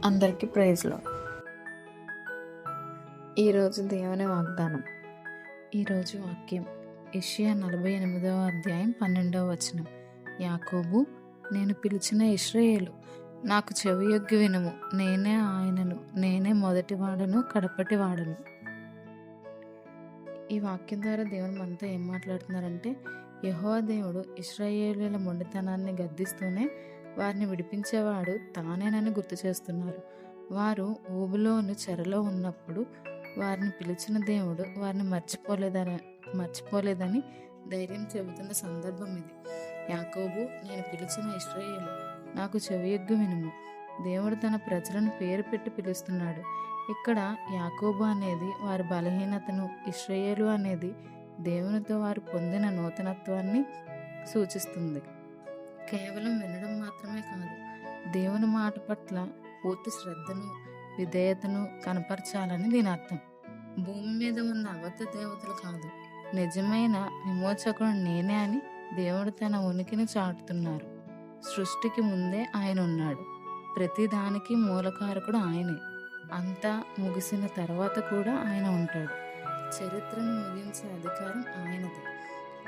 అందరికీ ప్రైజ్లో. ఈరోజు దేవుని వాగ్దానం. ఈరోజు వాక్యం యెషయా 48వ అధ్యాయం 12వ వచనం. యాకోబు, నేను పిలిచిన ఇశ్రాయేలు, నాకు చెవియొగ్గి వినుము. నేనే ఆయనను, నేనే మొదటివాడను, కడపటివాడను. ఈ వాక్యం ద్వారా దేవుని మనతో ఏం మాట్లాడుతున్నారంటే, యెహోవా దేవుడు ఇశ్రాయేలీయుల మొండితనాన్ని గద్దిస్తూనే వారిని విడిపించేవాడు తానేనని గుర్తు చేస్తున్నారు. వారు ఊబిలోని చెరలో ఉన్నప్పుడు వారిని పిలిచిన దేవుడు వారిని మర్చిపోలేదని ధైర్యం చెబుతున్న సందర్భం ఇది. యాకోబు, నేను పిలిచిన ఇశ్రాయేలు, నాకు చెవియొగ్గి వినుము. దేవుడు తన ప్రజలను పేరు పెట్టి పిలుస్తున్నాడు. ఇక్కడ యాకోబు అనేది వారి బలహీనతను, ఇశ్రాయేలు అనేది దేవునితో వారు పొందిన నూతనత్వాన్ని సూచిస్తుంది. కేవలం వినడం మాత్రమే కాదు, దేవుని మాట పట్ల పూర్తి శ్రద్ధను, విధేయతను కనపరచాలని దీని అర్థం. భూమి మీద ఉన్న అబద్ధ దేవతలు కాదు, నిజమైన విమోచకుడు నేనే అని దేవుడు తన ఉనికిని చాటుతున్నారు. సృష్టికి ముందే ఆయన ఉన్నాడు. ప్రతి దానికి మూలకారకుడు ఆయనే. అంతా ముగిసిన తర్వాత కూడా ఆయన ఉంటాడు. చరిత్రను ముగించే అధికారం ఆయనది.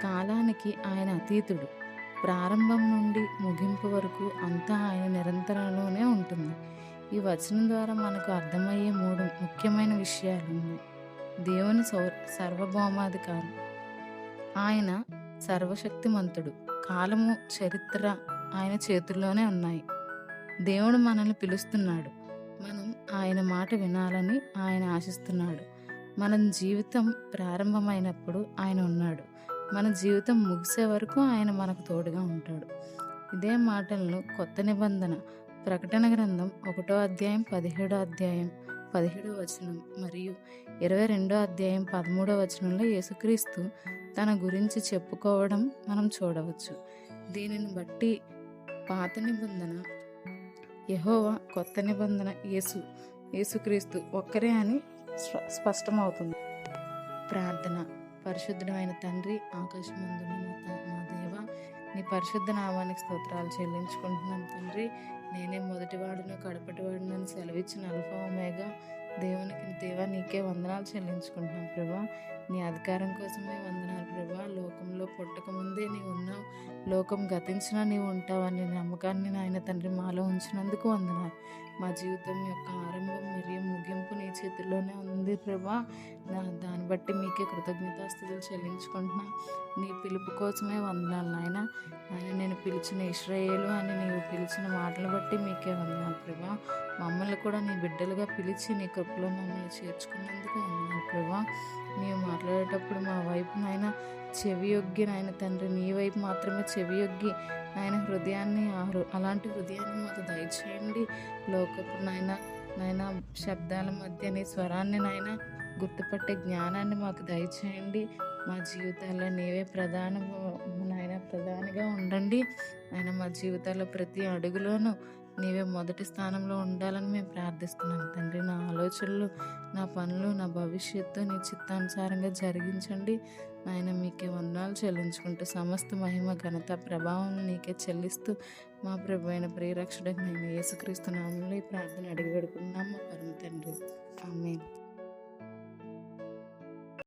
కాలానికి ఆయన అతీతుడు. ప్రారంభం నుండి ముగింపు వరకు అంతా ఆయన నిరంతరంలోనే ఉంటుంది. ఈ వచనం ద్వారా మనకు అర్థమయ్యే 3 ముఖ్యమైన విషయాలు ఉన్నాయి. దేవుని సార్వభౌమాధికారం. ఆయన సర్వశక్తిమంతుడు. కాలము, చరిత్ర ఆయన చేతుల్లోనే ఉన్నాయి. దేవుడు మనల్ని పిలుస్తున్నాడు. మనం ఆయన మాట వినాలని ఆయన ఆశిస్తున్నాడు. మన జీవితం ప్రారంభమైనప్పుడు ఆయన ఉన్నాడు. మన జీవితం ముగిసే వరకు ఆయన మనకు తోడుగా ఉంటాడు. ఇదే మాటలను కొత్త నిబంధన ప్రకటన గ్రంథం 1వ అధ్యాయం 17వ వచనం మరియు 22వ అధ్యాయం 13వ వచనంలో యేసుక్రీస్తు తన గురించి చెప్పుకోవడం మనం చూడవచ్చు. దీనిని బట్టి పాత నిబంధన యెహోవా, కొత్త నిబంధన యేసుక్రీస్తు ఒక్కరే అని స్పష్టమవుతుంది. ప్రార్థన. పరిశుద్ధమైన తండ్రి, ఆకాశమందున్న మా దేవ, నీ పరిశుద్ధ నామానికి స్తోత్రాలు చెల్లించుకుంటున్నాను తండ్రి. నేనే మొదటివాడును, కడపటివాడును అని సెలవిచ్చిన అల్ఫా ఒమేగా దేవా, నీకే వందనాలు చెల్లించుకుంటున్నాం ప్రభా. నీ అధికారం కోసమే వందనాలు ప్రభా. లోకంలో పుట్టకముందే నీవు ఉన్నావు, లోకం గతించినా నీవు ఉంటావని నమ్మకాన్ని నాయన తండ్రి మాలో ఉంచినందుకు వందనాలు. మా జీవితం యొక్క ఆరంభం మరియు ముగింపు నీ చేతుల్లోనే ఉంది ప్రభా. దాన్ని బట్టి మీకే కృతజ్ఞతాస్తుతులు చెల్లించుకుంటున్నా. నీ పిలుపు కోసమే వందనాలు నాయన. నేను పిలిచిన ఇశ్రాయేలు అని నీవు పిలిచిన మాటలు బట్టి మీకే వందనాలు ప్రభా. మమ్మల్ని కూడా నీ బిడ్డలుగా పిలిచి నీ కృపలో మమ్మల్ని చేర్చుకున్నందుకు వందనాలు ప్రభా. నీవు మాట్లాడేటప్పుడు మా వైపు నాయన చెవియొగ్గి నాయన తండ్రి, నీ వైపు మాత్రమే చెవియొగ్గి ఆయన హృదయాన్ని, అలాంటి హృదయాన్ని మాకు దయచేయండి. లోకపు నాయన శబ్దాల మధ్య నీ స్వరాన్ని నాయన గుర్తుపట్టే జ్ఞానాన్ని మాకు దయచేయండి. మా జీవితాల్లో నీవే ప్రధానిగా ఉండండి ఆయన. మా జీవితాల్లో ప్రతి అడుగులోనూ నీవే మొదటి స్థానంలో ఉండాలని మేము ప్రార్థిస్తున్నాం తండ్రి. నా ఆలోచనలు, నా పనులు, నా భవిష్యత్తు నీ చిత్తానుసారంగా జరిగించండి ఆయన. మీకే వందనాలు చెల్లించుకుంటూ సమస్త మహిమ, ఘనత, ప్రభావం నీకే చెల్లిస్తూ మా ప్రభు అయిన ప్రియరక్షకుడైన యేసుక్రీస్తు నామములో ఈ ప్రార్థన అడిగి పెడుకున్నాం మా పరమ తండ్రి. ఆమేన్.